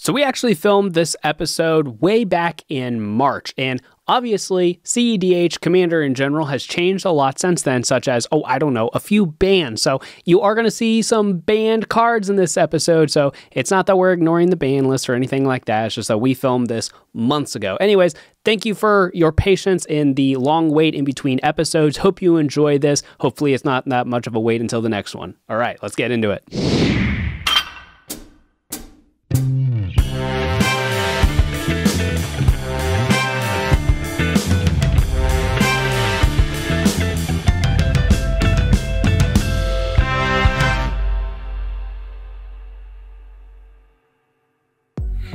So we actually filmed this episode way back in March, and obviously CEDH Commander in general has changed a lot since then, such as, oh, I don't know, a few bans. So you are going to see some banned cards in this episode, so it's not that we're ignoring the ban list or anything like that, it's just that we filmed this months ago. Anyways, thank you for your patience in the long wait in between episodes. Hope you enjoy this. Hopefully it's not that much of a wait until the next one. All right, let's get into it.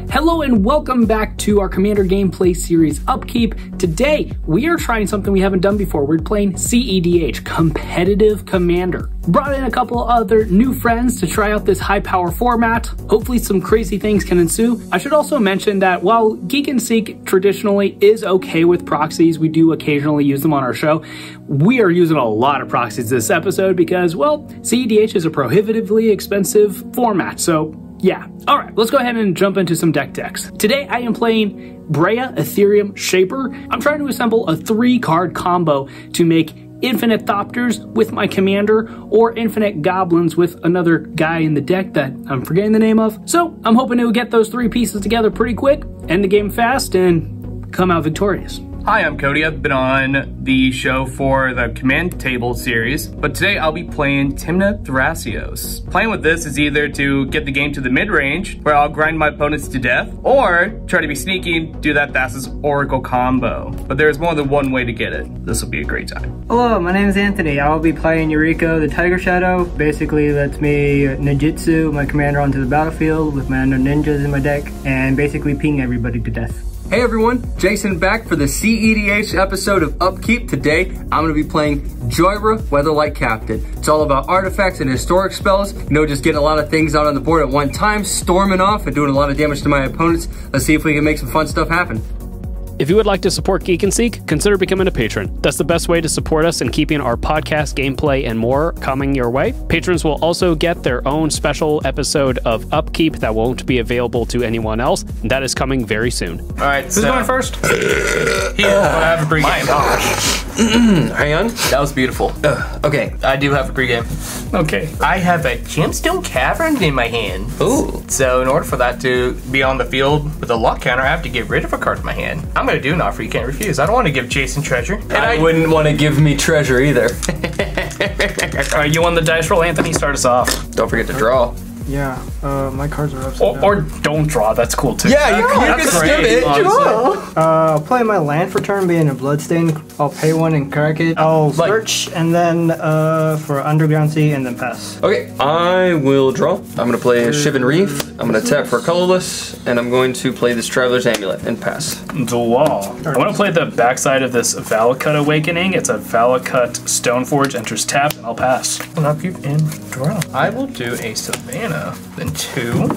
Hello and welcome back to our Commander gameplay series Upkeep. Today, we are trying something we haven't done before. We're playing CEDH, Competitive Commander. Brought in a couple other new friends to try out this high power format. Hopefully some crazy things can ensue. I should also mention that while Geek and Seek traditionally is okay with proxies, we do occasionally use them on our show. We are using a lot of proxies this episode because, well, CEDH is a prohibitively expensive format, so yeah. All right, let's go ahead and jump into some deck decks. Today I am playing Breya, Ethereum, Shaper. I'm trying to assemble a 3-card combo to make infinite Thopters with my commander or infinite goblins with another guy in the deck that I'm forgetting the name of. So I'm hoping to get those 3 pieces together pretty quick, end the game fast, and come out victorious. Hi, I'm Cody. I've been on the show for the Command Table series, but today I'll be playing Tymna Thrasios. Playing with this is either to get the game to the mid-range, where I'll grind my opponents to death, or try to be sneaky, do that Thrasios Oracle combo. But there's more than one way to get it. This will be a great time. Hello, my name is Anthony. I'll be playing Yuriko, the Tiger Shadow. Basically lets me ninjutsu my commander onto the battlefield with my unknown ninjas in my deck, and basically ping everybody to death. Hey everyone, Jason back for the CEDH episode of Upkeep. Today, I'm going to be playing Jhoira, Weatherlight Captain. It's all about artifacts and historic spells. You know, just getting a lot of things out on the board at one time, storming off and doing a lot of damage to my opponents. Let's see if we can make some fun stuff happen. If you would like to support Geek and Seek, consider becoming a patron. That's the best way to support us in keeping our podcast, gameplay, and more coming your way. Patrons will also get their own special episode of Upkeep that won't be available to anyone else. That is coming very soon. All right, who's going first? Here, I have a pregame. My gosh. Hang on. That was beautiful. Okay. I do have a pregame. Okay. I have a Gemstone Cavern in my hand. Ooh. So in order for that to be on the field with a lock counter, I have to get rid of a card from my hand. I'm going to do an offer you can't refuse. I don't want to give Jason treasure. And I wouldn't want to give me treasure either. All right, you won the dice roll, Anthony. Start us off. Don't forget to draw. Yeah, my cards are upside down. Or don't draw. That's cool too. Yeah, you can skim it. I'll play my land for turn, being a bloodstain. I'll pay 1 and crack it. I'll search, and then for Underground Sea, and then pass. Okay, I will draw. I'm going to play a Shivan Reef. I'm going to tap for colorless, and I'm going to play this Traveler's Amulet and pass. Draw. I want to play the backside of this Valakut Awakening. It's a Valakut Stoneforge, enters tap, and I'll pass. Upkeep and draw. I will do a Savannah, then 2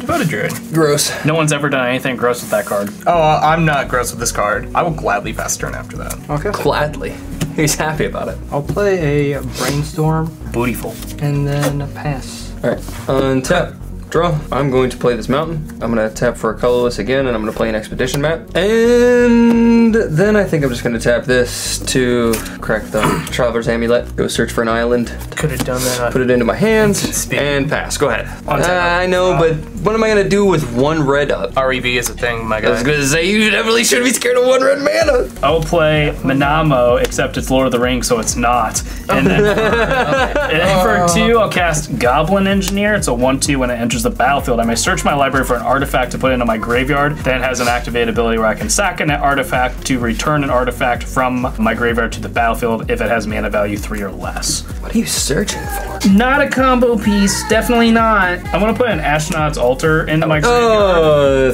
Devoted Druid. Gross. No one's ever done anything gross with that card. Oh, I'm not gross with this card. I will gladly pass turn after that. Okay. Gladly. He's happy about it. I'll play a Brainstorm, Bootyful. and then pass. All right, untap. Draw. I'm going to play this mountain. I'm going to tap for a colorless again, and I'm going to play an expedition map. And then I think I'm just going to tap this to crack the Traveler's Amulet. Go search for an island. Could have done that. Put it into my hands and pass. Go ahead. I know, but what am I going to do with 1 red up? REV is a thing, my guy. I was going to say, you definitely should be scared of 1 red mana. I will play Minamo, except it's Lord of the Rings, so it's not. And then for 2, I'll cast Goblin Engineer. It's a 1/2 when it enters the battlefield. I may search my library for an artifact to put into my graveyard. Then it has an activate ability where I can sack an artifact to return an artifact from my graveyard to the battlefield if it has mana value 3 or less. What are you searching for? Not a combo piece, definitely not. I'm gonna put an Astronaut's Altar into my graveyard. Oh,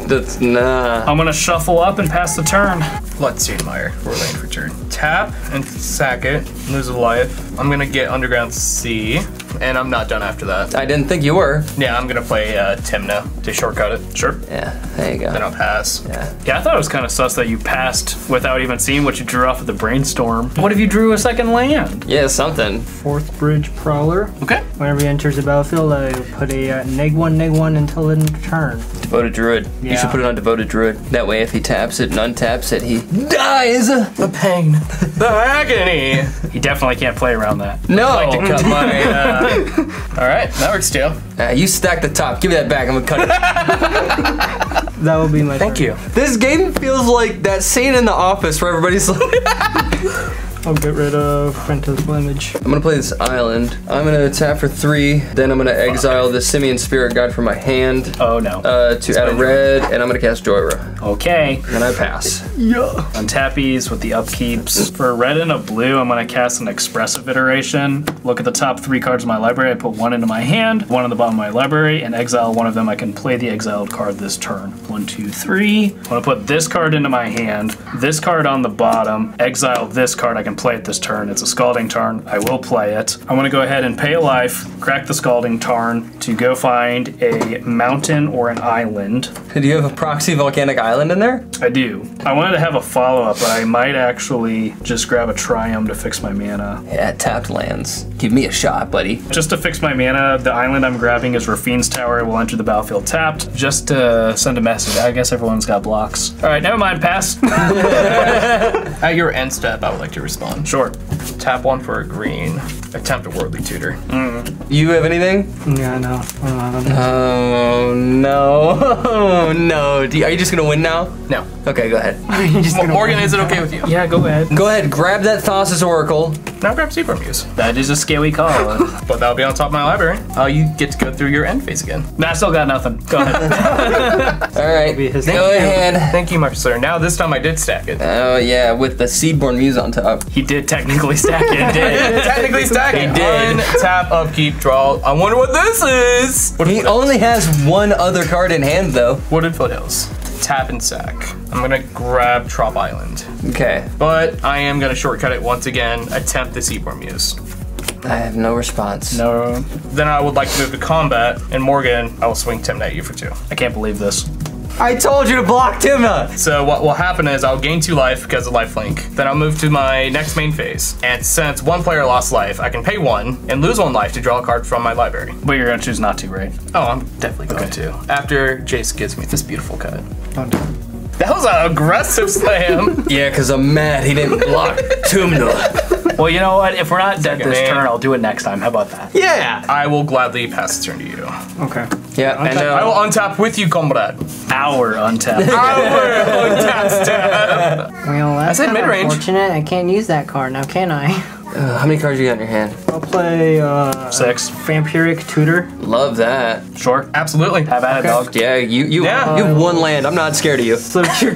that's nah. I'm gonna shuffle up and pass the turn. Bloodstone Mire for land for turn. tap and sack it, lose a life. I'm gonna get Underground C, and I'm not done after that. I didn't think you were. Yeah, I'm gonna play Tymna to shortcut it. Sure. Yeah, there you go. Then I'll pass. Yeah, I thought it was kind of sus that you passed without even seeing what you drew off of the brainstorm. What if you drew a second land? Yeah, something. 4th Bridge Prowler. Okay. Whenever he enters the battlefield, I put a -1/-1 until end of turn. Devoted Druid. You Yeah. should put it on Devoted Druid. That way if he taps it and untaps it, he dies. The pain. The agony. You definitely can't play around that. No. I like to cut my, all right, that works too. You stack the top. Give me that back. I'm gonna cut it. That will be my Thank turn. you. This game feels like that scene in The Office where everybody's like... I'll get rid of Phantasmal Image. I'm gonna play this island. I'm gonna tap for 3. Then I'm gonna exile the Simian Spirit Guide from my hand. Oh no. To add a red, and I'm gonna cast Jhoira. Okay. And I pass. Untappies with the upkeeps. For a red and a blue, I'm gonna cast an expressive iteration. Look at the top 3 cards of my library. I put 1 into my hand, 1 on the bottom of my library, and exile one of them. I can play the exiled card this turn. 1, 2, 3. I'm gonna put this card into my hand, this card on the bottom, exile this card. I can play it this turn. It's a Scalding Tarn. I will play it. I'm gonna go ahead and pay a life, crack the Scalding Tarn to go find a mountain or an island. Do you have a proxy volcanic island in there? I do. I wanted to have a follow-up, but I might actually just grab a Triumph to fix my mana. Yeah, tapped lands. Give me a shot, buddy. Just to fix my mana, the island I'm grabbing is Rafine's Tower. It will enter the battlefield tapped. Just to send a message. I guess everyone's got blocks. All right, never mind, pass. At your end step, I would like to respond. Sure. Tap 1 for a green. Attempt a Worldly Tutor. You have anything? Yeah, no. Oh, no. Oh, no. Are you just gonna win now? No. Okay, go ahead. Morgan, is it okay with you? Yeah, go ahead. Go ahead, grab that Thrasios Oracle. Now grab Seaborn Muse. That is a scary call. But that'll be on top of my library. You get to go through your end phase again. Nah, I still got nothing. Go ahead. All right, be his go ahead. Thank you, my sir. Now this time I did stack it. Oh, yeah, with the Seedborn Muse on top. He did technically stack it. Technically stack it. He did. Tap, upkeep, draw. I wonder what this is. He only has 1 other card in hand, though. Wooded Foothills. Tap and sack. I'm gonna grab Trop Island. Okay. But I am gonna shortcut it once again. Attempt the Seaborn Muse. I have no response. No, Then I would like to move to combat, and Morgan, I will swing Tymna at you for 2. I can't believe this. I told you to block Tymna! So what will happen is I'll gain 2 life because of lifelink. Then I'll move to my next main phase. And since 1 player lost life, I can pay 1 and lose 1 life to draw a card from my library. But you're gonna choose not to, right? Oh, I'm definitely going to. After Jace gives me this beautiful cut. That was an aggressive slam. Yeah, because I'm mad he didn't block Tymna. Well, you know what? If we're not dead Second this man. turn, I'll do it next time. How about that? Yeah! I will gladly pass the turn to you. Okay. Yeah, and I will untap with you, comrade. Our untap. Our untap step. Well, that's said kinda mid-range. unfortunate. I can't use that card now, can I? how many cards you got in your hand? I'll play 6. Vampiric Tutor. Love that. Sure. Absolutely. Have at it, dog. Yeah, you Yeah. have 1 land. I'm not scared of you. So you're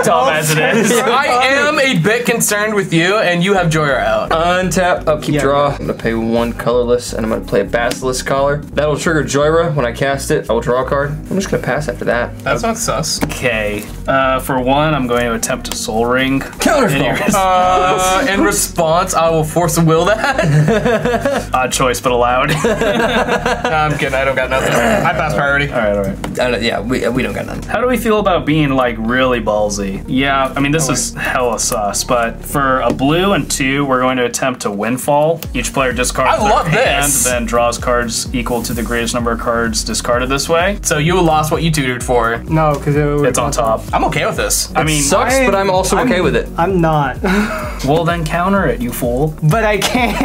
Dumb as it is. I am a bit concerned with you, and you have Jhoira out. Untap, upkeep, Yeah. draw. I'm gonna pay 1 colorless, and I'm gonna play a Basilisk Collar. That'll trigger Jhoira. When I cast it, I will draw a card. I'm just gonna pass after that. That's not sus. Okay. For 1, I'm going to attempt a Soul Ring. Counterspell. In response, I will force will that. Odd choice, but allowed. No, I'm kidding. I don't got nothing. I pass priority. All right. Yeah, we don't got none. How do we feel about being like really ballsy? Yeah, I mean this is hella sus, but for a blue and 2, we're going to attempt to Windfall. Each player discards I their love hand, this. then draws cards equal to the greatest number of cards discarded this way. So you lost what you tutored for. no, because It's on top. I'm okay with this. I mean, Sucks, but I'm also okay with it. I'm not, well then counter it, you fool. but I can't.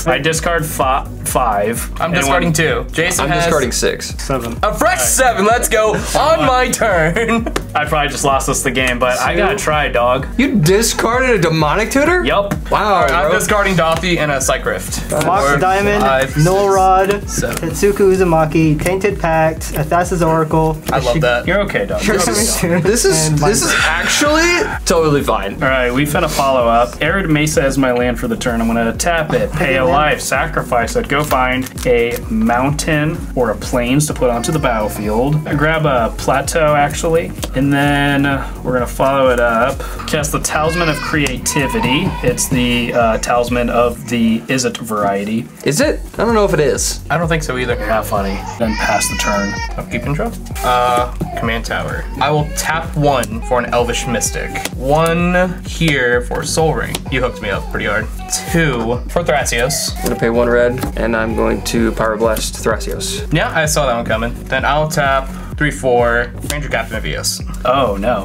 I discard 5. I'm discarding 2. Jason I'm has discarding 6. 7. a fresh 7. Let's go on my turn. I probably just lost us the game, but I gotta try, dog. You discarded a demonic tutor? Yup. Wow, I'm bro. discarding Dothy and a Psych Rift. Fox 4, Diamond, 5, Null 6, Rod, 7. Tetsuku Uzumaki, Tainted Pact, Thrasios Oracle. I love that. You're okay, dog. This is actually totally fine. All right, we finna follow up. Arid Mesa is my land for the turn. I'm gonna tap it, pay a life, sacrifice it, go find a mountain or a plains to put onto the battlefield. I grab a plateau actually, and then then we're gonna follow it up. Cast the Talisman of Creativity. It's the Talisman of the Is It variety. Is it? I don't know if it is. I don't think so either. Yeah, funny. Then pass the turn. Upkeep and draw. Command Tower. I will tap 1 for an Elvish Mystic. 1 here for Soul Ring. You hooked me up pretty hard. 2 for Thrasios. I'm gonna pay 1 red, and I'm going to Power Blast Thrasios. Yeah, I saw that one coming. Then I'll tap 3/4 Ranger Captain of Eos. Oh no.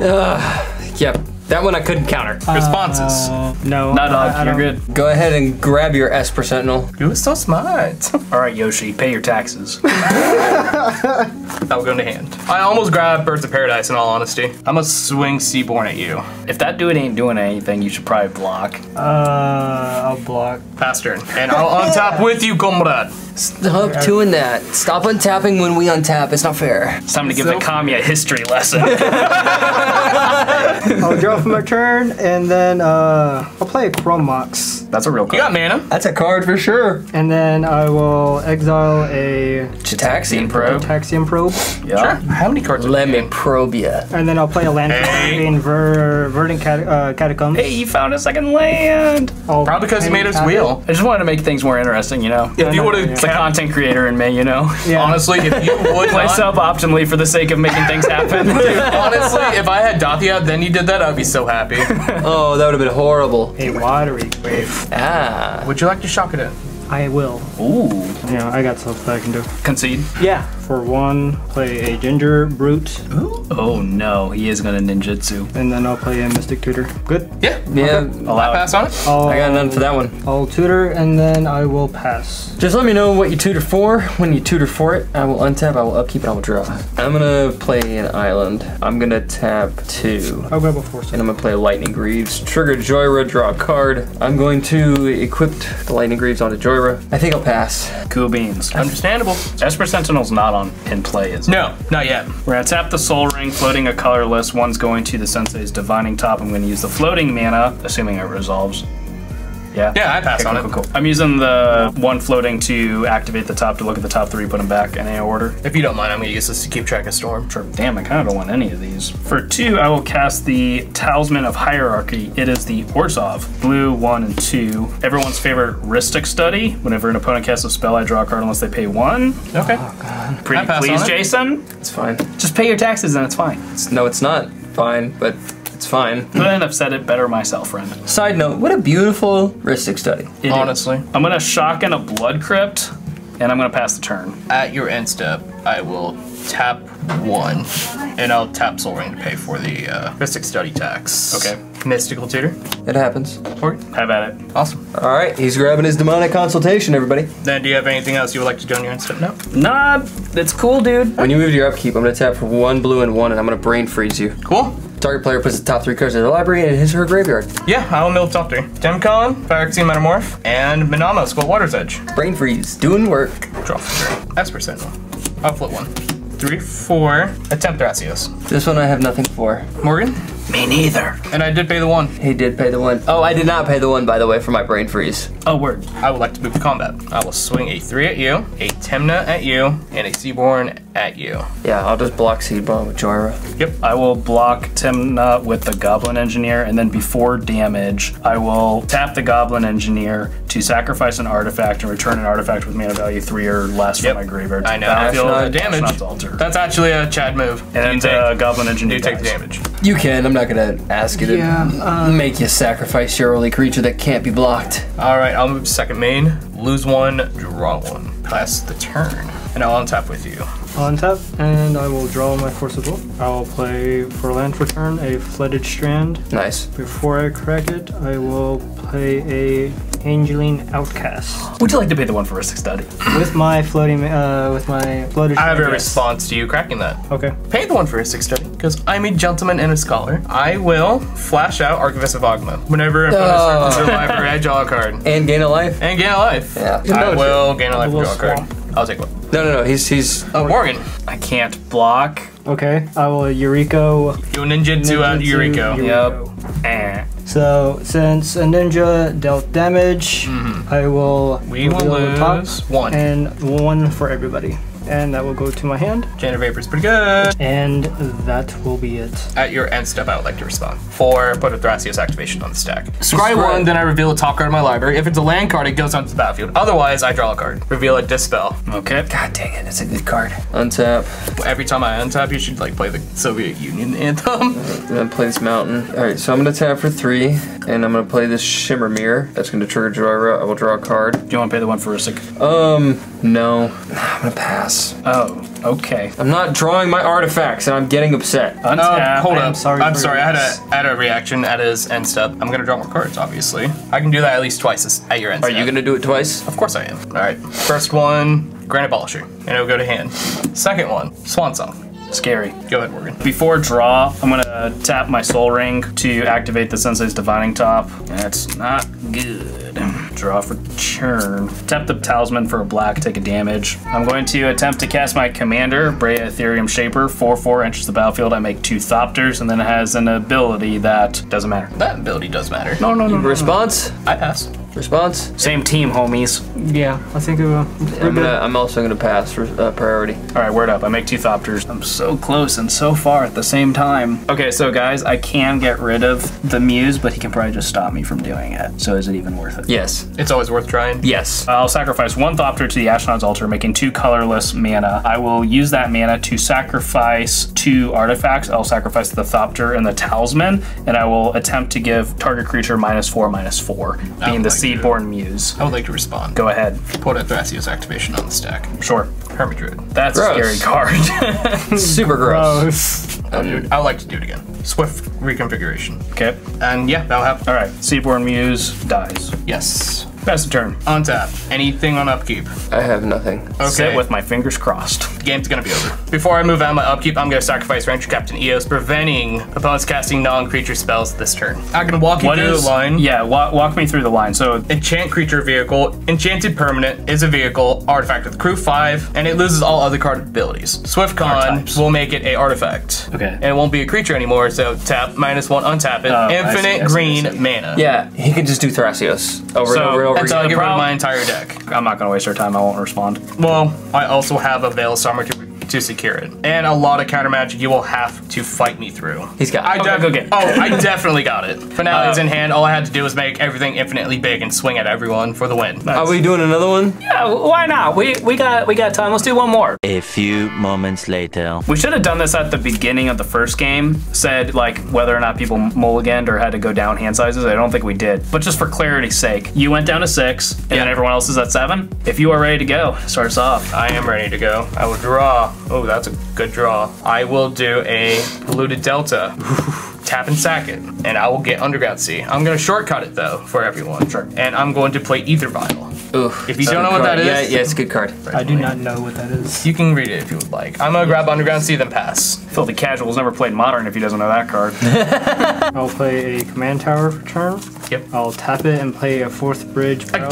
Yep, that one I couldn't counter. Responses. No. Not I up, you're don't- good. Go ahead and grab your Esper Sentinel. You were so smart. All right, Yoshi, pay your taxes. That will go into hand. I almost grabbed Birds of Paradise in all honesty. I'm gonna swing Seaborn at you. If that dude ain't doing anything, you should probably block. I'll block. Pass turn. And I'll untap with you, comrade. Stop doing that. Stop untapping when we untap. It's not fair. It's time to give the Kamiya a history lesson. I'll draw for my turn, and then I'll play a Chrome Mox. That's a real card. You got mana. That's a card for sure. And then I will exile a Chitaxian Probe. Taxium Probe. Yeah. Sure. How many cards? Let me probe ya. And then I'll play a land Hey. in Verdant Catacombs. Hey, you found a second land. I'll Probably because he made his tap wheel. I just wanted to make things more interesting, you know? If you would yeah. have The content creator in me, you know? Yeah. honestly, if you would Play not, suboptimally for the sake of making things happen. honestly, if I had Dathia, then you did that, I'd be so happy. Oh, that would have been horrible. A watery wave. Ah. Would you like to shock it in? I will. Ooh. Yeah, I got stuff that I can do. Concede. Yeah. For 1, play a Ginger Brute, Oh no, he is gonna ninjutsu. and then I'll play a Mystic Tutor. Good. Yeah. Yeah, Allow I pass on it. I'll, I got none for that one. I'll tutor, and then I will pass. Just let me know what you tutor for. When you tutor for it, I will untap, I will upkeep, and I will draw. I'm gonna play an island. I'm gonna tap 2. I'll grab a Force. And I'm gonna play Lightning Greaves. Trigger Jhoira, draw a card. I'm going to equip the Lightning Greaves onto Jhoira. I think I'll pass. Cool beans. Understandable. Esper Sentinel's not in play, is it? No, not yet. We're gonna tap the Soul Ring, floating a colorless. One's going to the Sensei's Divining Top. I'm gonna use the floating mana, assuming it resolves. Yeah? Yeah, I pass Okay, on cool, it. cool, cool. I'm using the one floating to activate the top to look at the top 3, put them back in any order. If you don't mind, I'm gonna use this to keep track of Storm. Sure. Damn, I kind of don't want any of these. For 2, I will cast the Talisman of Hierarchy. It is the Orzhov. Blue, 1 and 2. Everyone's favorite Rhystic Study. Whenever an opponent casts a spell, I draw a card unless they pay 1. Okay. Pretty I pass please, on it. Jason? It's fine. Just pay your taxes and it's fine. No, it's not fine, but it's fine. Couldn't have said it better myself, friend. Side note, what a beautiful Rhystic Study. It is. Honestly. I'm gonna shock in a Blood Crypt, and I'm gonna pass the turn. At your end step, I will tap 1, and I'll tap Soul Ring to pay for the Mystic Study tax. Okay. Mystical Tutor. It happens. Have at it. Awesome. All right, he's grabbing his demonic consultation, everybody. Then, do you have anything else you would like to do on your end step? No. Nah, that's cool, dude. When you move your upkeep, I'm gonna tap for 1 blue and 1, and I'm gonna brain freeze you. Cool. Target player puts the top 3 cards of their library in his or her graveyard. Yeah, I will mill top 3. Demcon, Phyrexian Metamorph, and Minamo, Skull Water's Edge. Brain freeze, doing work. Draw for 3. Esper Sentinel. I'll flip 1. 3, 4. Attempt Thrasios. This one I have nothing for. Morgan? Me neither. And I did pay the 1. He did pay the 1. Oh, I did not pay the 1, by the way, for my brain freeze. Oh, word. I would like to move to combat. I will swing a 3 at you, a Tymna at you, and a Seaborn at you. Yeah, I'll just block Seedbomb with Jhoira. Yep. I will block Tymna with the Goblin Engineer, and then before damage, I will tap the Goblin Engineer to sacrifice an artifact and return an artifact with mana value 3 or less Yep. from my graveyard. I know. Battlefield, That's not damage. Not alter. That's actually a Chad move. And you then take, Goblin Engineer you take the dies. damage. You can, I'm not gonna ask you to make you sacrifice your only creature that can't be blocked. Alright, I'll move to second main, lose 1, draw 1. Pass the turn. And I'll untap with you. On tap, and I will draw my Force of Will. I will play for land for turn a Flooded Strand. Nice. Before I crack it, I will play a Angeline Outcast Would you like to pay the 1 for Rhystic Study? with my floating, with my Flooded I have Strand. a response to you cracking that. Okay. Pay the 1 for a 6 study, because I'm a gentleman and a scholar. I will flash out Archivist of Ogma. Whenever an opponent searches their library, I draw a card. And gain a life? And gain a life. Yeah. I will gain a life and little draw a card. swamp. I'll take one. No, he's Morgan. I can't block. Okay. I will Yuriko. You ninjutsu out Yuriko. Yuriko. Eh. So since a ninja dealt damage, I will We will reveal the top lose 1. and 1 for everybody. and that will go to my hand. Chain of Vapor's pretty good. And that will be it. At your end step, I would like to respond. 4, put a Thrasios activation on the stack. Scry 1, then I reveal a top card of my library. If it's a land card, it goes onto the battlefield. Otherwise, I draw a card. Reveal a Dispel. Okay. God dang it, it's a good card. Untap. Every time I untap, you should like play the Soviet Union anthem. I'm gonna play this mountain. All right, so I'm gonna tap for 3, and I'm gonna play this Shimmer Mirror. That's gonna trigger Jhoira. I will draw a card. Do you want to pay the one for Risik? No. I'm gonna pass. Oh, okay. I'm not drawing my artifacts, and I'm getting upset. Untap. Hold up. I'm sorry. I had a reaction at his end step. I'm gonna draw more cards, obviously. I can do that at least twice at your end Are step. you gonna do it twice? Of course I am. All right. First one, Granite Polisher, and it'll go to hand. Second one, Swan Song. Scary. Go ahead, Morgan. Before draw, I'm gonna tap my Soul Ring to activate the Sensei's Divining Top. That's not good. Draw for turn. Tap the Talisman for a black, take a damage. I'm going to attempt to cast my Commander, Breya Ethereum Shaper, 4/4, enters the battlefield. I make 2 Thopters, and then it has an ability that doesn't matter. That ability does matter. No. Response? I pass. Response? Same team, homies. Yeah, I think it will. I'm also gonna pass for priority. All right, word up. I make 2 Thopters. I'm so close and so far at the same time. Okay, so guys, I can get rid of the Muse, but he can probably just stop me from doing it. So is it even worth it? Yes. It's always worth trying. Yes. I'll sacrifice 1 Thopter to the Ashnod's Altar, making 2 colorless mana. I will use that mana to sacrifice 2 artifacts. I'll sacrifice the Thopter and the Talisman, and I will attempt to give target creature -4/-4, being the Seedborn Muse. I would like to respond. Go ahead. Put a Thrasios activation on the stack. Sure. Hermit Druid. That's Gross. a scary card. Super gross. I would like to do it again. Swift reconfiguration. Okay. And yeah, that'll happen. All right. Seedborn Muse dies. Yes. Pass the turn. Untap. Anything on Upkeep. I have nothing. Okay. Sit with my fingers crossed. Game's gonna be over. Before I move out my Upkeep, I'm gonna sacrifice Ranger Captain Eos, preventing opponents casting non-creature spells this turn. I can walk you through the line. Yeah, walk me through the line. So Enchant creature vehicle. Enchanted permanent is a vehicle, artifact with crew 5, and it loses all other card abilities. Swift Con Archetypes. will make it a artifact. Okay. And it won't be a creature anymore, so tap -1, untap it. I Infinite see. green mana. Yeah, he can just do Thrasios over and over and over That's how I again. get rid of my entire deck. I'm not gonna waste our time. I won't respond. Well, I also have a Veil Summer to secure it. And a lot of counter magic you will have to fight me through. He's got it. I definitely got it. Finale is in hand. All I had to do was make everything infinitely big and swing at everyone for the win. Are we doing another one? Yeah, why not? We got time. Let's do one more. A few moments later. We should have done this at the beginning of the first game. Said like whether or not people mulliganed or had to go down hand sizes. I don't think we did. But just for clarity's sake, you went down to 6, and then everyone else is at 7. If you are ready to go, start us off. I am ready to go. I will draw. Oh, that's a good draw. I will do a Polluted Delta. Tap and sack it, and I will get Underground Sea. I'm gonna shortcut it though for everyone. Sure. And I'm going to play Ether Vial. Ooh, If you don't know what that is, yeah, it's a good card. I do not know what that is. you can read it if you would like. I'm gonna grab Underground Sea, then pass. Filthy Casual's never played Modern if he doesn't know that card. I'll play a command tower for turn. Yep. I'll tap it and play a 4th bridge prowler.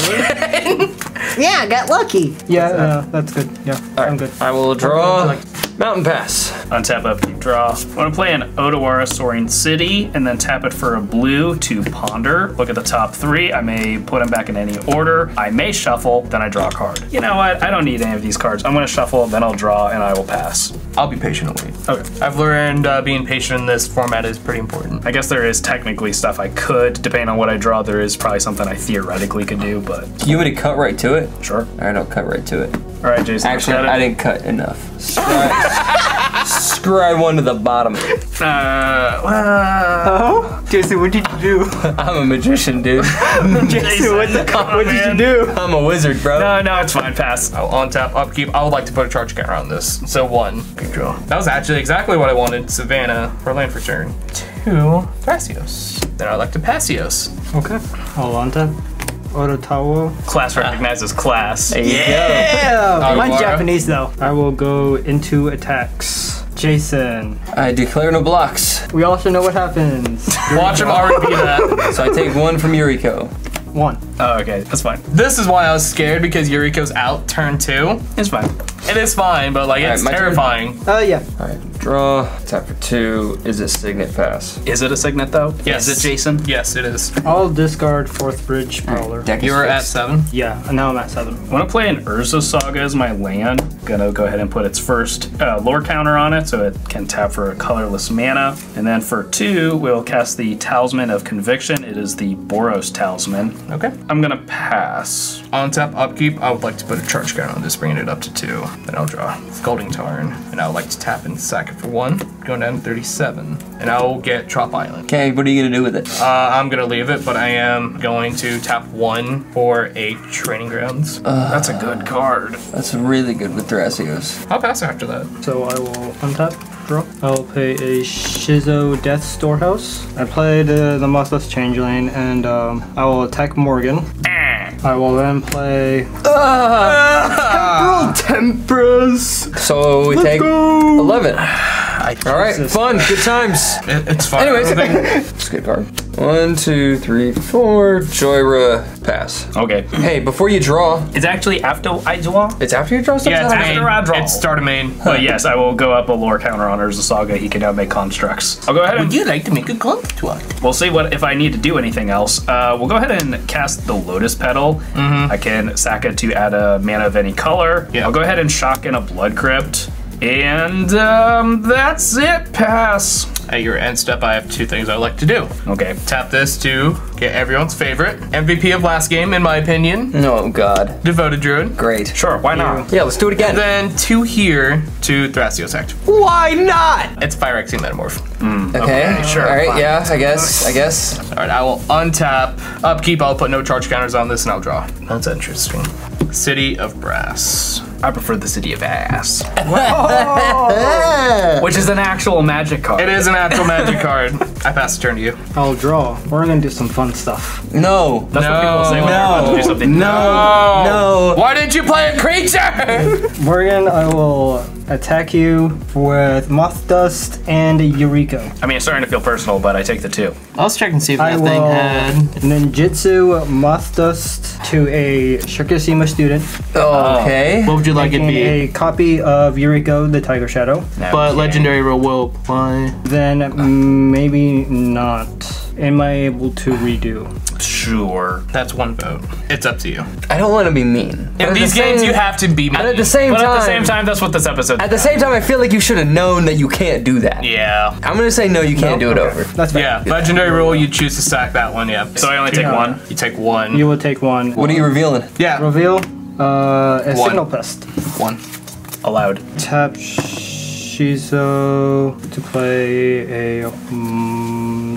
Yeah, I got lucky. Yeah, that's good. Yeah, I'm good. I will draw Mountain Pass. Untap Upkeep, draw. I'm gonna play an Odawara Soaring City and then tap it for a blue to ponder. Look at the top 3. I may put them back in any order. I may shuffle, then I draw a card. You know what? I don't need any of these cards. I'm gonna shuffle, then I'll draw, and I will pass. I'll be patient and wait. Okay. I've learned being patient in this format is pretty important. I guess there is technically stuff I could, depending on what I draw, there is probably something I theoretically could do, but You want me to cut right to it? sure. All right, I'll cut right to it. All right, Jason. Actually, got I it. didn't cut enough. Scribe one to the bottom. Jason, what did you do? I'm a magician, dude. Jason, what did you do? I'm a wizard, bro. No, it's fine. Pass. I'll untap Upkeep. I would like to put a charge counter on this. So 1. Good draw. That was actually exactly what I wanted. Savannah for land for turn. 2. Thrasios. Then I'd like to Passios. Okay. I'll untap. Orotawo. Class recognizes class. There you Yeah! Mine's Odawara. Japanese though. I will go into attacks. Jason. go. I declare no blocks. We also know what happens. Watch him already be that. So I take 1 from Yuriko. 1. Oh, okay. That's fine. This is why I was scared because Yuriko's out turn 2. It's fine. It is fine, but like it's my turn. terrifying. Yeah. All right, draw. Tap for 2. Is it Signet Pass? Is it a signet though? Yes. Is it Jason? Yes, it is. I'll discard 4th bridge prowler. Deck is You were at fixed. 7. Yeah, and now I'm at 7. I want to play an Urza Saga as my land. Gonna go ahead and put its first lore counter on it so it can tap for a colorless mana. And then for 2, we'll cast the Talisman of Conviction. It is the Boros Talisman. Okay. I'm gonna pass. On tap Upkeep, I would like to put a charge count on this, bringing it up to 2. Then I'll draw Scalding Tarn, and I would like to tap and sack it for 1, going down to 37. And I'll get Trop Island. Okay, what are you gonna do with it? I'm gonna leave it, but I am going to tap 1 for a Training Grounds. That's a good card. That's really good with Thrasios. I'll pass after that. So I will untap, draw. I'll play a Shizo Death Storehouse. I played the Mothless Changeling, and I will attack Morgan. I will then play Temporal Temperance. So we take 11. All right, fun, good times. It's fine. Anyways, it's a good card. 1, 2, 3, 4. Jhoira, pass. Okay. Hey, before you draw, It's actually after I draw. it's after you draw. Yeah, it's after I draw. It's start of main. But yes, I will go up a lore counter on Urza Saga. He can now make constructs. I'll go ahead and Would you like to make a construct? we'll see what if I need to do anything else. We'll go ahead and cast the Lotus Petal. I can sack it to add a mana of any color. Yeah. I'll go ahead and shock in a Blood Crypt. And that's it. Pass. At your end step, I have 2 things I'd like to do. Okay. Tap this to get everyone's favorite MVP of last game, in my opinion, Oh God, Devoted Druid. great. Sure, why not? Yeah, let's do it again. Then 2 here to Thrasios Act. Why not? It's Phyrexian Metamorph. Okay, sure, All right, fine. yeah, I guess. All right, I will untap, upkeep. I'll put no charge counters on this, and I'll draw. That's interesting. City of Brass. I prefer the City of Ass, which is an actual magic card. It is an actual magic card. I pass the turn to you. I'll draw. We're gonna do some fun stuff. No. That's what people say when they're about to do something. No. Why didn't you play a creature? Morgan, I will attack you with Moth Dust and Yuriko. I mean, it's starting to feel personal, but I take the 2. Let's check and see if I that thing will had. ninjutsu Moth Dust to a Shirokishima student. Okay. What would you like it to Making be? a copy of Yuriko, the Tiger Shadow. But legendary rule will apply. Then maybe not. Am I able to redo? Sure. That's 1 vote. It's up to you. I don't want to be mean. In these games, you have to be mean. At the same But time, at the same time, that's what this episode. I feel like you should have known that you can't do that. Yeah. I'm gonna say no, you can't do it Okay. over. That's fair. Yeah, legendary rule, you choose to sack that one, yeah. So I only take 1. You take 1. You will take 1. What are you revealing? Yeah, Reveal a 1. Signal Pest. 1. Allowed. Tap Shizo to play a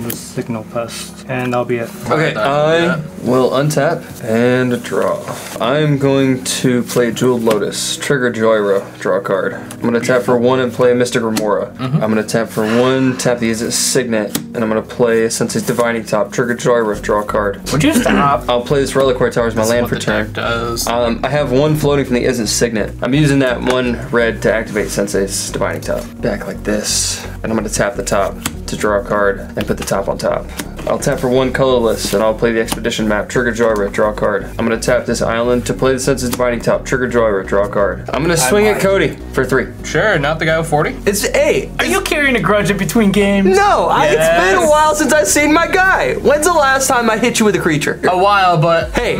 the Signal Pest, and that'll be it. Okay, I will untap and draw. I'm going to play Jeweled Lotus, trigger Jhoira, draw a card. I'm going to tap for 1 and play Mystic Remora. I'm going to tap for 1, tap the Izzet Signet, and I'm going to play Sensei's Divining Top, trigger Jhoira, draw a card. Would you stop? I'll play this Reliquary Tower as my land for turn. Does. I have 1 floating from the Izzet Signet. I'm using that 1 red to activate Sensei's Divining Top. Back like this, and I'm going to tap the top to draw a card and put the top on top. I'll tap for 1 colorless, and I'll play the Expedition map, trigger Jhoira, draw a card. I'm gonna tap this island to play the Senses Dividing Top, trigger Jhoira, draw a card. I'm gonna swing at Cody for 3. Sure, not the guy with 40. It's 8. Are you carrying a grudge in between games? No, it's been a while since I've seen my guy. When's the last time I hit you with a creature? A while, but Hey,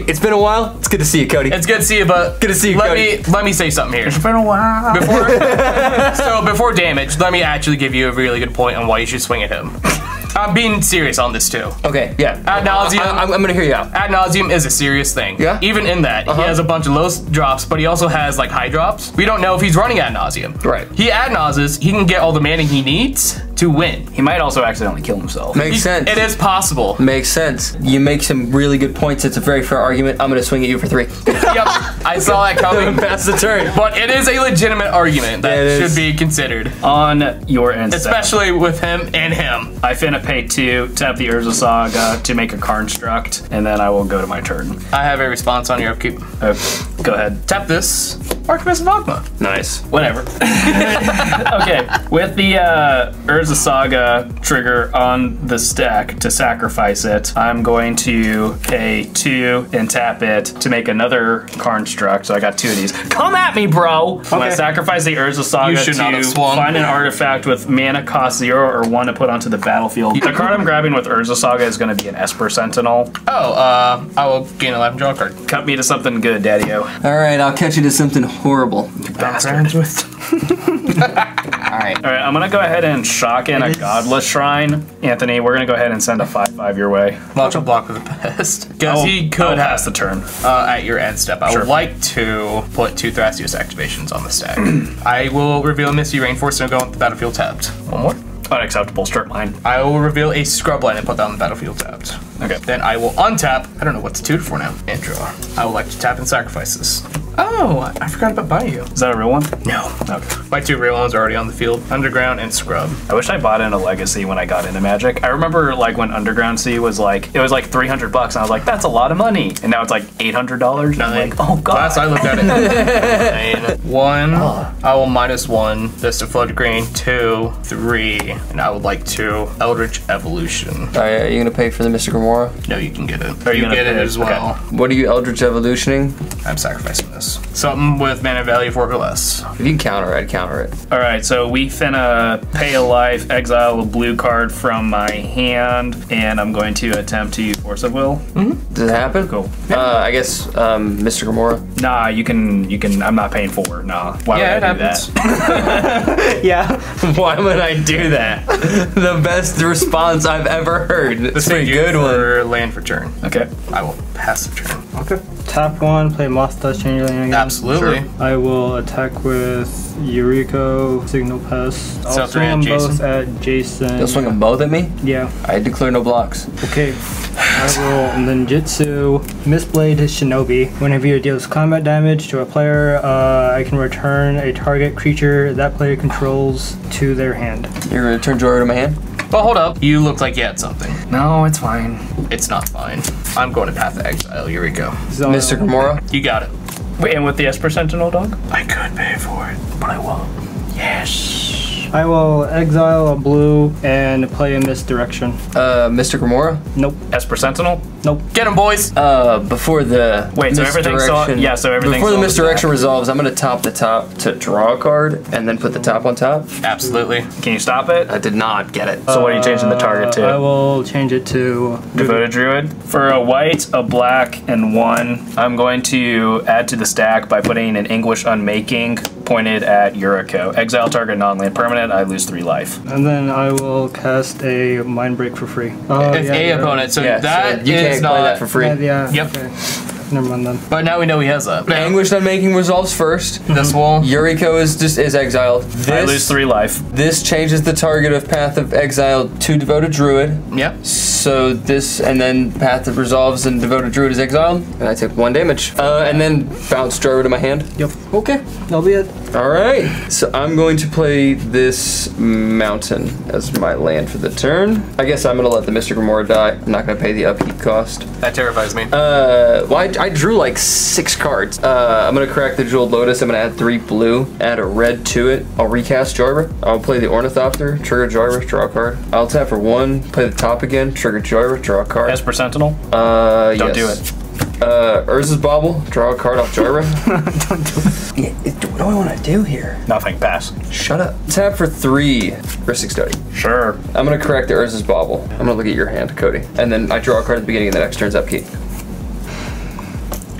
it's been a while. It's good to see you, Cody. it's good to see you, but Good to see you, Cody. let me say something here. It's been a while. Before damage, let me actually give you a really good point on why you should swing at him. I'm being serious on this too. Okay, yeah. Ad nauseum. I'm gonna hear you out. Ad nauseum is a serious thing. Yeah? Even in that, he has a bunch of low drops, but he also has like high drops. We don't know if he's running ad nauseum. Right. He ad nauseous, he can get all the mana he needs to win. He might also accidentally kill himself. Makes sense. It is possible. Makes sense. You make some really good points. It's a very fair argument. I'm gonna swing at you for 3. Yep, I saw that coming. Pass the turn. But it is a legitimate argument that It is. should be considered. On your end, Especially with him and him. I finna pay 2, tap the Urza Saga to make a construct, and then I will go to my turn. I have a response on your upkeep. Go ahead. Tap this. Archivist of Ogma. Nice. Whatever. Okay, with the Urza Saga trigger on the stack to sacrifice it, I'm going to pay 2 and tap it to make another construct. So I got 2 of these. Come at me, bro! I'm gonna sacrifice the Urza Saga You should not to have swung. find an artifact with mana cost 0 or 1 to put onto the battlefield. The card I'm grabbing with Urza Saga is gonna be an Esper Sentinel. Oh, I will gain a life and draw a card. Cut me to something good, Daddy-O. All right, I'll catch you to something horrible. Bastard. Alright. Alright, I'm gonna go ahead and shock in a godless shrine. Anthony, we're gonna go ahead and send a 5/5 your way. Watch a block with the best. Because he could I'll have pass the turn. at your end step. I would like to put 2 Thrasios activations on the stack. I will reveal Misty Rainforest and go on the battlefield tapped. One more. Unacceptable, start mine. I will reveal a Scrubland and put that on the battlefield tapped. Okay. Then I will untap. I don't know what to tutor for now. And draw. I would like to tap and sacrifice this. Oh, I forgot about Bayou. Is that a real one? No. Okay. My 2 real ones are already on the field. Underground and Scrub. I wish I bought in a Legacy when I got into Magic. I remember like when Underground Sea was like, it was like $300 and I was like, that's a lot of money. And now it's like $800 and I'm like, oh god. Last I looked at it. 1. I will -1. This to flood green. 2, 3. And I would like to Eldritch Evolution. Are you gonna pay for the Mystic Remora? No, you can get it. Or you get it as well. What are you Eldritch Evolutioning? I'm sacrificing this. Something with mana value 4 or less. If you can counter it, I'd counter it. All right, so we finna pay a life, exile a blue card from my hand, and I'm going to attempt to use Force of Will. Does it happen? Cool. I guess Mystic Remora. Nah, you can, I'm not paying 4, nah. Why would I do that? Yeah. Why would I do that? The best response I've ever heard. This It's a is pretty good one. for land for turn. Okay. I will pass the turn. Okay. Tap 1, play Moth Dust, change your lane again. Absolutely. I will attack with Yuriko, Signal Pest. So I'll swing them Jason? both at Jason. You'll swing them both at me? Yeah. I declare no blocks. Okay. I will Ninjutsu Mistblade Shinobi. Whenever you deals combat damage to a player, I can return a target creature that player controls to their hand. You're gonna turn Jhoira to my hand? Well, hold up. You looked like you had something. No, it's fine. It's not fine. I'm going to Path of Exile. Yuriko. So, Mystic Remora? You got it. Wait, and with the Esper Sentinel dog? I could pay for it, but I won't. Yes. I will exile a blue and play a Misdirection. Mystic Remora? Nope. Esper Sentinel? Nope. Get him, boys. Before the Wait, so everything's misdirection- yeah, so everything's Before the all misdirection resolves, I'm gonna top the top to draw a card and then put the top on top. Absolutely. Can you stop it? I did not get it. So what are you changing the target to? I will change it to Devoted Druid. For a white, a black, and 1, I'm going to add to the stack by putting an English Unmaking pointed at Yuriko. Exile target non-land permanent, I lose 3 life. And then I will cast a Mind Break for free. It's a opponent, so Yeah, that so you is can't not play that for free. Yeah. Yep. Okay. Never mind then. But now we know he has that. The English Unmaking resolves first. This will. Yuriko is exiled. I lose 3 life. This changes the target of Path of Exile to Devoted Druid. Yep. So this, and then Path of Resolves and Devoted Druid is exiled. And I take 1 damage. And then bounce Jhoira to my hand. Yep. Okay. That'll be it. All right. So I'm going to play this mountain as my land for the turn. I guess I'm going to let the Mystic Remora die. I'm not going to pay the upkeep cost. That terrifies me. Well, I drew like 6 cards. I'm gonna crack the Jeweled Lotus. I'm gonna add 3 blue, add a red to it. I'll recast Jhoira. I'll play the Ornithopter, trigger Jhoira, draw a card. I'll tap for 1, play the top again, trigger Jhoira, draw a card. Esper Sentinel? Don't do it. Urza's Bauble, draw a card off Jhoira. Don't do it. What do I want to do here? Nothing, pass. Shut up. Tap for 3, Ristic Study. Sure. I'm gonna correct the Urza's Bauble. I'm gonna look at your hand, Cody. And then I draw a card at the beginning of the next turn's upkeep.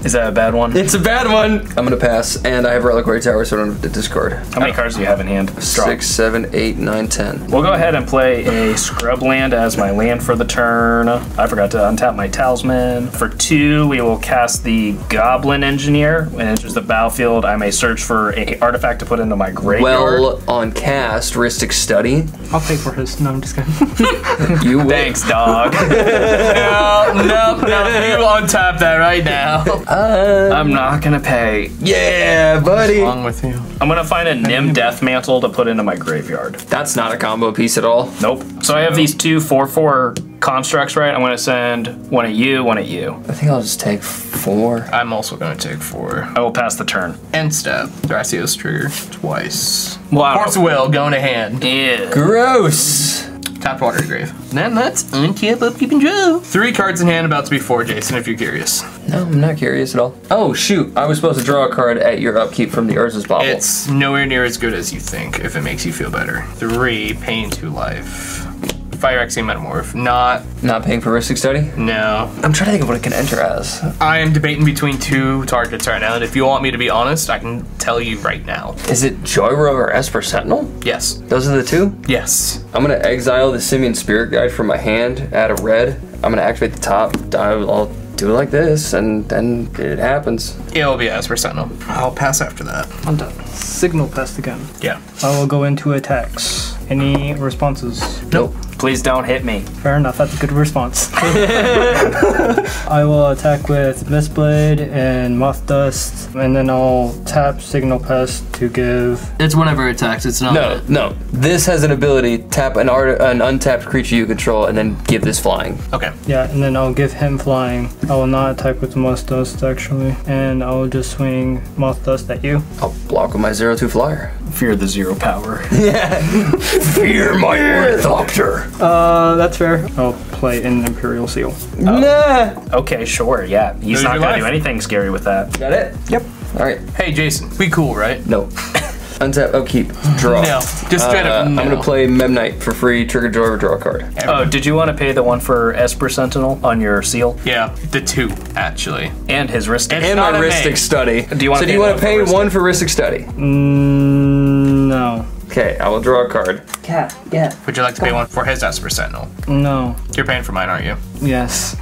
Is that a bad one? It's a bad one. I'm gonna pass, and I have Reliquary Tower, so I don't have to discard. How many cards do you have in hand? Draw. 6, 7, 8, 9, 10. We'll go ahead and play a Scrub Land as my land for the turn. I forgot to untap my Talisman. For 2, we will cast the Goblin Engineer. When it enters the battlefield, I may search for an artifact to put into my graveyard. Well, on cast, Ristic Study. I'll pay for his. No, I'm just kidding. You will. Thanks, dog. No, you untap that right now. I'm not gonna pay. Yeah, buddy. What's wrong with you? I'm gonna find a Nim Death Mantle to put into my graveyard. That's not a combo piece at all. Nope. So I have these 2 4/4 constructs, right? I'm gonna send 1 at you, 1 at you. I think I'll just take 4. I'm also going to take 4. I will pass the turn. End step. Thrasios trigger twice. Well, I don't Force know. Will going to hand. Yeah. Gross. Tap Water Grave. Then let's untap Upkeep and draw. 3 cards in hand, about to be 4, Jason, if you're curious. No, I'm not curious at all. Oh, shoot. I was supposed to draw a card at your upkeep from the Urza's Bauble. It's nowhere near as good as you think, if it makes you feel better. 3, paying 2 life. Phyrexian Metamorph. Not paying for Ristic Study? no. I'm trying to think of what it can enter as. I am debating between two targets right now, and if you want me to be honest, I can tell you right now. Is it Jhoira or Esper Sentinel? Yes. Those are the two? Yes. I'm gonna exile the Simian Spirit Guide from my hand, add a red. I'm gonna activate the top, I'll do it like this, and then it happens. It'll be Esper Sentinel. I'll pass after that. I'm done. Signal pest again. Yeah. I will go into attacks. Any responses? Nope. Please don't hit me. Fair enough, that's a good response. I will attack with Mistblade and Moth Dust, and then I'll tap Signal Pest to give... It's whenever it attacks, it's not... No. This has an ability, tap an untapped creature you control, and then give this flying. Okay. Yeah, and then I'll give him flying. I will not attack with Moth Dust, actually. And I will just swing Moth Dust at you. I'll block with my 0/2 flyer. Fear the 0 power. Yeah. Fear my ornithopter. That's fair. I'll play an Imperial Seal. Nah. Okay, sure, yeah. He's Lose not your gonna life. do anything scary with that. Got it? Yep. All right. Hey, Jason. We cool, right? No. Untap, upkeep, draw. No. Just straight up no. I'm gonna play Memnite for free, trigger Jhoira, draw a card. Oh, did you want to pay the one for Esper Sentinel on your seal? Yeah, the 2, actually. And his wrist. It's And not my a Ristic name. Study. Do you want so do you want to pay one for Ristic Study? No. Okay, I will draw a card. Cat, yeah. Would you like to pay one for his Esper Sentinel? No. You're paying for mine, aren't you? Yes.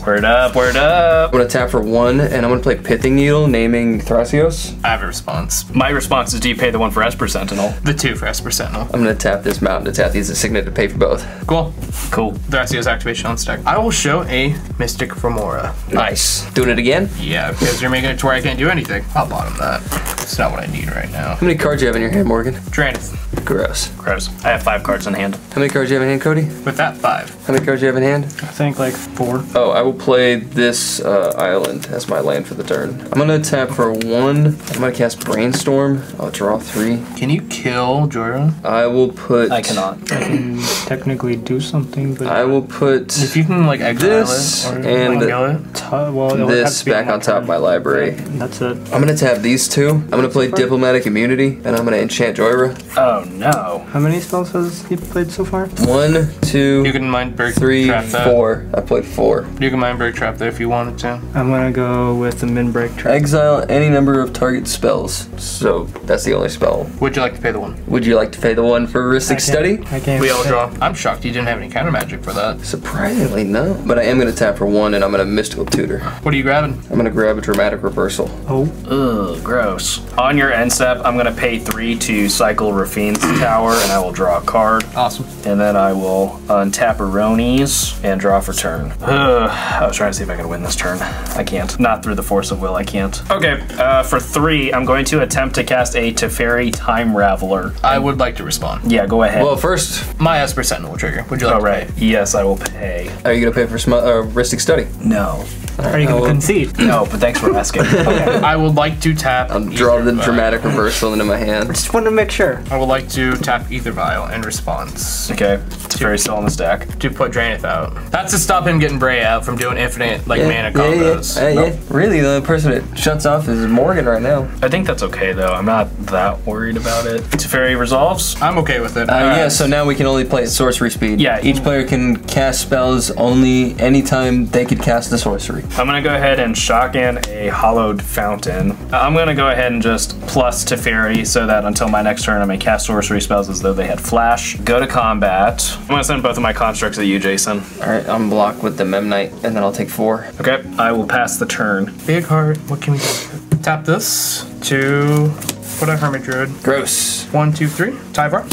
Word up, word up. I'm gonna tap for 1, and I'm gonna play Pithing Needle, naming Thrasios. I have a response. My response is, do you pay the one for Esper Sentinel? The 2 for Esper Sentinel. I'm gonna tap this mountain to tap these a signet to pay for both. Cool. Cool. Thrasios activation on stack. I will show a Mystic Remora. Nice. Doing it again? Yeah, because you're making it to where I can't do anything. I'll bottom that. It's not what I need right now. How many cards do you have in your hand, Morgan? Drannith. Gross. Gross. I have 5 cards in hand. How many cards do you have in hand, Cody? With that, 5. How many cards do you have in hand? I think like 4. Oh, I will play this island as my land for the turn. I'm gonna tap for 1. I'm gonna cast Brainstorm. I'll draw 3. Can you kill Jhoira? I will put... I cannot. I can technically do something, but... I will put If you can, like, exile this it or and kill it. well, it would have this to be back on top of my library. That's it. I'm gonna tap these 2. I'm gonna play Diplomatic Immunity, and I'm gonna enchant Jhoira. Oh no. How many spells has he played so far? 1, 2, You can mind Berg 3, Trap that. 4. I played 4. You can mind Berg Trap that if you wanted to. I'm gonna go with the Min-Break Trap. Exile any number of target spells. So that's the only spell. Would you like to pay the 1? Would you like to pay the 1 for Ristic Study? I can't. We all draw. I'm shocked you didn't have any counter magic for that. Surprisingly, no. But I am gonna tap for 1, and I'm gonna Mystical Tutor. What are you grabbing? I'm gonna grab a Dramatic Reversal. Oh. Ugh, gross. On your end step, I'm gonna pay 3 to cycle Rafine's Tower, and I will draw a card. Awesome. And then I will untap Aroni's and draw for turn. I was trying to see if I could win this turn. I can't. Not through the force of will, I can't. Okay, for 3, I'm going to attempt to cast a Teferi Time Raveler. I would like to respond. Yeah, go ahead. Well, first, My Esper Sentinel will trigger. Would you like oh, to right. pay? Yes, I will pay. are you gonna pay for Ristic Study? No. Are you gonna concede? No, but thanks for asking. I would like to tap. I'll draw Ether the Vial. Dramatic Reversal into my hand. Just wanted to make sure. I would like to tap Ether Vial in response Okay, Teferi's still on the stack. to put Drannith out. That's to stop him getting Breya out from doing infinite mana combos. Yeah. Really, the only person it shuts off is Morgan right now. I think that's okay, though. I'm not that worried about it. Teferi resolves. I'm okay with it. Yeah, so now we can only play at sorcery speed. Yeah. Each player can cast spells only anytime they could cast the sorcery. I'm gonna go ahead and shock in a Hollowed Fountain. I'm gonna go ahead and just plus Teferi so that until my next turn I may cast sorcery spells as though they had flash. Go to combat. I'm gonna send both of my constructs at you, Jason. Alright, I'm blocked with the Memnite, and then I'll take 4. Okay, I will pass the turn. Big heart. What can we do? Tap this to put a Hermit Druid. Gross. 1, 2, 3. Tyvar.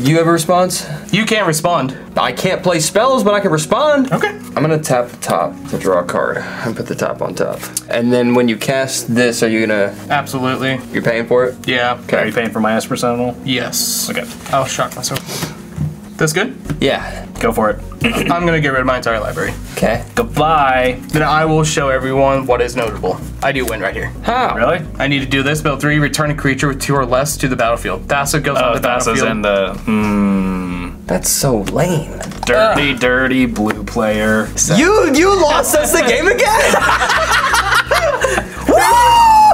You have a response? You can't respond. I can't play spells, but I can respond. Okay. I'm gonna tap the top to draw a card and put the top on top. And then when you cast this, are you gonna... Absolutely. You're paying for it? Yeah. Are you paying for my Esper Sentinel? Yes. Okay, I'll shock myself. That's good? Yeah. go for it. I'm gonna get rid of my entire library. Okay. Goodbye. Then I will show everyone what is notable. I do win right here. How? Really? I need to do this. Build 3, return a creature with 2 or less to the battlefield. Thassa goes on the Thassa's battlefield. in the That's so lame. dirty blue player. You lost us the game again? Woo!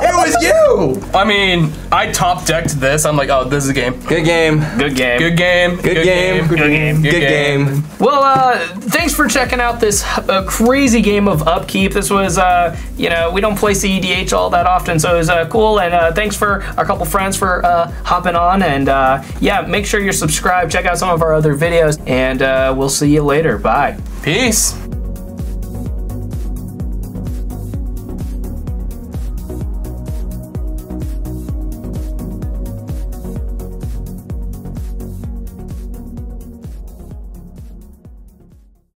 It was you! Woo! I mean, I top decked this. I'm like, oh, this is a game. Good game. Good game. Good game. Good game. Good game. Good game. Well, thanks for checking out this crazy game of Upkeep. This was, you know, we don't play CEDH all that often, so it was cool. And thanks for a couple friends for hopping on. And yeah, make sure you're subscribed. Check out some of our other videos, and we'll see you later. Bye. Peace.